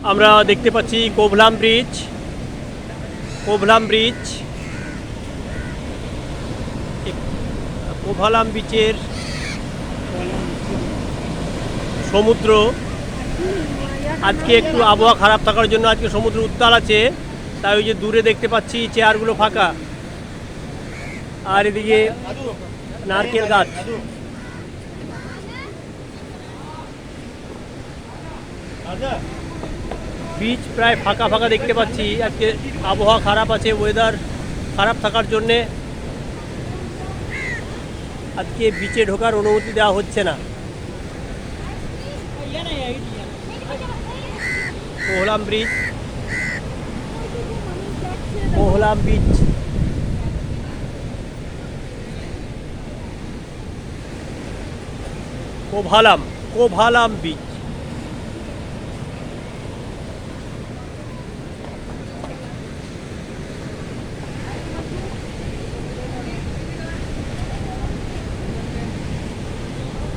আমরা দেখতে পাচ্ছি কোভলাম ব্রিজ। কোভালাম বিচের সমুদ্র আজকে একটু আবহাওয়া খারাপ থাকার জন্য আজকে সমুদ্র উত্তাল আছে, তাই ওই যে দূরে দেখতে পাচ্ছি চেয়ারগুলো ফাঁকা, আর এদিকে নারকেল গাছ। বিচ প্রায় ফাঁকা ফাঁকা দেখতে পাচ্ছি। আজকে আবহাওয়া খারাপ আছে, ওয়েদার খারাপ থাকার জন্যে আজকে বিচে ঢোকার অনুমতি দেওয়া হচ্ছে না। Kovalam beach. Kovalam beach.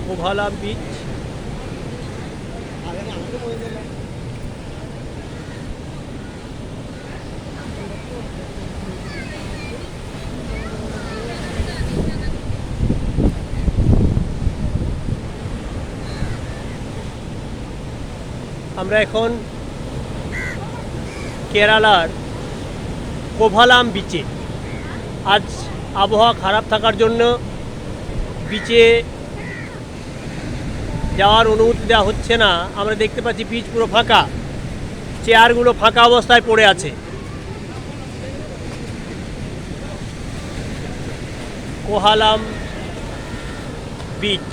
Kovalam beach. আমরা এখন কেরালার কোভালাম বিচে। আজ আবহাওয়া খারাপ থাকার জন্য বিচে যাওয়ার অনুমতি দেওয়া হচ্ছে না। আমরা দেখতে পাচ্ছি বিচ পুরো ফাঁকা, চেয়ারগুলো ফাঁকা অবস্থায় পড়ে আছে। কোভালাম বিচ।